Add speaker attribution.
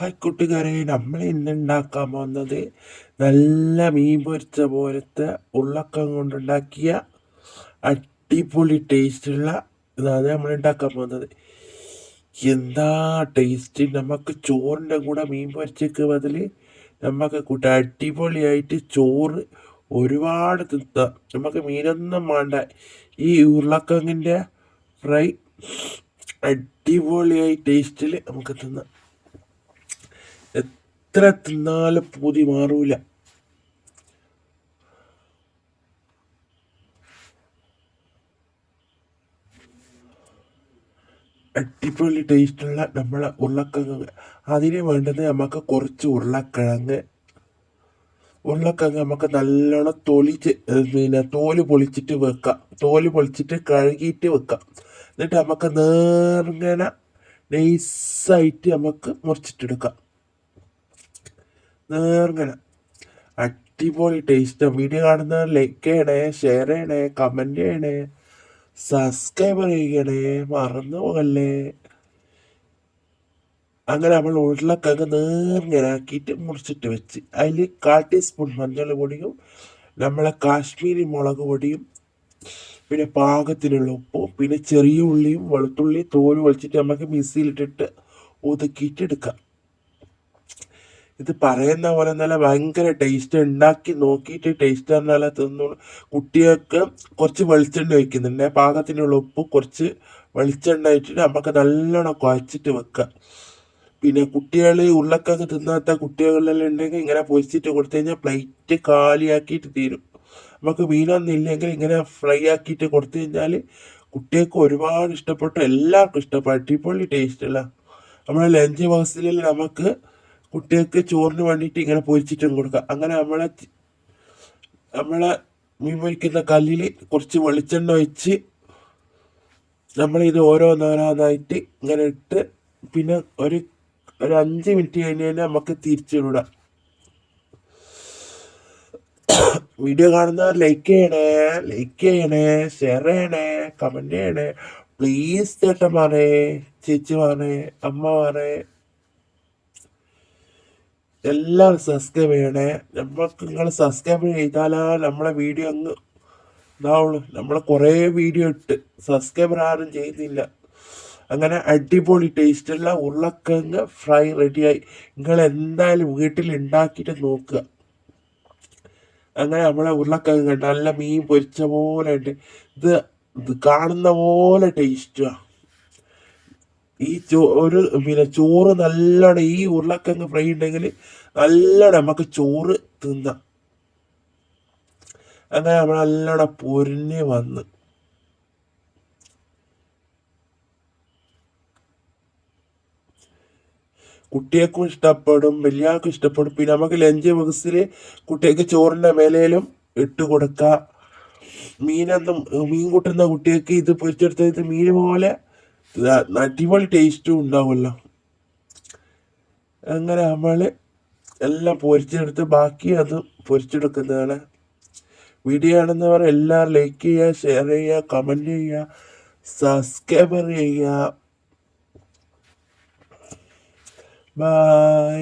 Speaker 1: Hi കൂട്ടുകാരെ, നമ്മൾ ഇന്ന് ഉണ്ടാക്കാൻ പോകുന്നത് നല്ല മീൻ പൊരിച്ച പോലത്തെ ഉള്ളക്കം കൊണ്ടുണ്ടാക്കിയ അടിപൊളി ടേസ്റ്റുള്ള ഇതാണ് നമ്മൾ ഉണ്ടാക്കാൻ പോകുന്നത്. എന്താ ടേസ്റ്റ്! നമുക്ക് ചോറിൻ്റെ കൂടെ മീൻ പൊരിച്ചക്ക് ബദൽ നമുക്ക് കൂട്ടാം. അടിപൊളിയായിട്ട് ചോറ് ഒരുപാട് തിന്നാം. നമുക്ക് മീനൊന്നും വേണ്ട. ഈ ഉരുളക്കിഴങ്ങിൻ്റെ ഫ്രൈ അടിപൊളിയായി ടേസ്റ്റിൽ നമുക്ക് തിന്നാം. എത്ര തിന്നാലും പൂതി മാറൂല. അടിപൊളി ടേസ്റ്റുള്ള നമ്മളെ ഉരുളക്കിഴങ്ങ്. അതിന് വേണ്ടത് നമുക്ക് കുറച്ച് ഉരുളക്കിഴങ്ങ് നമുക്ക് നല്ലോണം തോല് പൊളിച്ചിട്ട് വെക്കാം. തോല് പൊളിച്ചിട്ട് കഴുകിയിട്ട് വെക്കാം. എന്നിട്ട് നമുക്ക് നേർങ്ങനെ നൈസായിട്ട് നമുക്ക് മുറിച്ചിട്ടെടുക്കാം. നേർങ്ങനെ അടിപൊളി ടേസ്റ്റ്. വീഡിയോ കാണുന്നവർ ലൈക്ക് ചെയ്യണേ, ഷെയർ ചെയ്യണേ, കമൻറ്റ് ചെയ്യണേ, സബ്സ്ക്രൈബ് ചെയ്യണേ, മറന്നു പോകല്ലേ. അങ്ങനെ നമ്മൾ ഉരുളക്കിഴങ്ങ് നേർങ്ങനെ ആക്കിയിട്ട് മുറിച്ചിട്ട് വെച്ച് അതിൽ 1/4 ടീസ്പൂൺ മഞ്ഞൾ പൊടിയും നമ്മളെ കാശ്മീരി മുളക് പൊടിയും പിന്നെ പാകത്തിനുള്ള ഉപ്പും പിന്നെ ചെറിയ ഉള്ളിയും വെളുത്തുള്ളി തോല് പൊളിച്ചിട്ട് നമുക്ക് മിക്സിയിലിട്ടിട്ട് ഒതുക്കിയിട്ട് എടുക്കാം. ഇത് പറയുന്ന പോലെ നല്ല ഭയങ്കര ടേസ്റ്റ്. ഉണ്ടാക്കി നോക്കിയിട്ട് ടേസ്റ്റ് പറഞ്ഞാൽ തിന്നോളൂ. കുട്ടികൾക്ക് കുറച്ച് വെളിച്ചെണ്ണ ഒഴിക്കുന്നുണ്ട്. പാകത്തിനുള്ള ഉപ്പ് കുറച്ച് വെളിച്ചെണ്ണ ഒഴിച്ചിട്ട് നമുക്ക് നല്ലോണം കുഴച്ചിട്ട് വെക്കാം. പിന്നെ കുട്ടികൾ ഉരുളക്കിഴങ്ങ് തിന്നാത്ത കുട്ടികളെല്ലാം ഉണ്ടെങ്കിൽ ഇങ്ങനെ പൊരിച്ചിട്ട് കൊടുത്തു കഴിഞ്ഞാൽ പ്ലേറ്റ് കാലിയാക്കിയിട്ട് തീരും. നമുക്ക് മീനൊന്നും ഇല്ലെങ്കിൽ ഇങ്ങനെ ഫ്രൈ ആക്കിയിട്ട് കൊടുത്തു കഴിഞ്ഞാൽ കുട്ടികൾക്ക് ഒരുപാട് ഇഷ്ടപ്പെട്ടു. എല്ലാവർക്കും ഇഷ്ടപ്പെട്ടു. അടിപൊളി ടേസ്റ്റുള്ള നമ്മളെ ലഞ്ച് ബോക്സിൽ നമുക്ക് കുട്ടികൾക്ക് ചോറിന് വേണ്ടിയിട്ട് ഇങ്ങനെ പൊരിച്ചിട്ടും കൊടുക്കാം. അങ്ങനെ നമ്മളെ മീൻ പൊരിക്കുന്ന കല്ലിൽ കുറച്ച് വെളിച്ചെണ്ണ ഒഴിച്ച് നമ്മളിത് ഓരോന്നോരോന്നായിട്ട് ഇങ്ങനെ ഇട്ട് പിന്നെ ഒരു 5 മിനിറ്റ് കഴിഞ്ഞ് കഴിഞ്ഞാൽ നമുക്ക് തിരിച്ചിടാം. വീഡിയോ കാണുന്നവർ ലൈക്ക് ചെയ്യണേ, ഷെയർ ചെയ്യണേ, കമൻറ്റ് ചെയ്യണേ. പ്ലീസ് ചേട്ടന്മാരെ, ചേച്ചിമാരെ, അമ്മമാരെ എല്ലാവരും സബ്സ്ക്രൈബ് ചെയ്യണേ. നിങ്ങൾ സബ്സ്ക്രൈബ് ചെയ്താലാ നമ്മളെ വീഡിയോ അങ്ങ് ഇതാവുള്ളൂ. നമ്മൾ കുറേ വീഡിയോ ഇട്ട് സബ്സ്ക്രൈബർ ആരും ചെയ്യുന്നില്ല. അങ്ങനെ അടിപൊളി ടേസ്റ്റുള്ള ഉരുളക്കിഴങ്ങ് ഫ്രൈ റെഡിയായി. നിങ്ങൾ എന്തായാലും വീട്ടിൽ ഉണ്ടാക്കിയിട്ട് നോക്കുക. അങ്ങനെ നമ്മളെ ഉരുളക്കിഴങ്ങ് നല്ല മീൻ പൊരിച്ച പോലെ ഉണ്ട്. ഇത് കാണുന്ന പോലെ ടേസ്റ്റാണ്. ഈ പിന്നെ ചോറ് നല്ലോണം ഈ ഉരുളക്കിഴങ്ങ് ഫ്രൈ ഉണ്ടെങ്കിൽ നല്ലോണം നമുക്ക് ചോറ് തിന്നാം. അങ്ങനെ നമ്മൾ നല്ലോണം പൊരിഞ്ഞ് വന്ന് കുട്ടികൾക്കും ഇഷ്ടപ്പെടും, വലിയാൾക്കും ഇഷ്ടപ്പെടും. പിന്നെ നമുക്ക് ലഞ്ച് ബോക്സിൽ കുട്ടികൾക്ക് ചോറിൻ്റെ മേലേലും ഇട്ട് കൊടുക്കാം. മീൻ കൂട്ടുന്ന കുട്ടികൾക്ക് ഇത് പൊരിച്ചെടുത്തത് മീൻ പോലെ അടിപൊളി ടേസ്റ്റും ഉണ്ടാവുമല്ലോ. അങ്ങനെ നമ്മൾ എല്ലാം പൊരിച്ചെടുത്ത് ബാക്കി അത് പൊരിച്ചെടുക്കുന്നതാണ്. വീഡിയോ കാണുന്നവർ എല്ലാവരും ലൈക്ക് ചെയ്യുക, ഷെയർ ചെയ്യുക, കമൻറ്റ് ചെയ്യുക, സബ്സ്ക്രൈബർ ചെയ്യുക. ബൈ.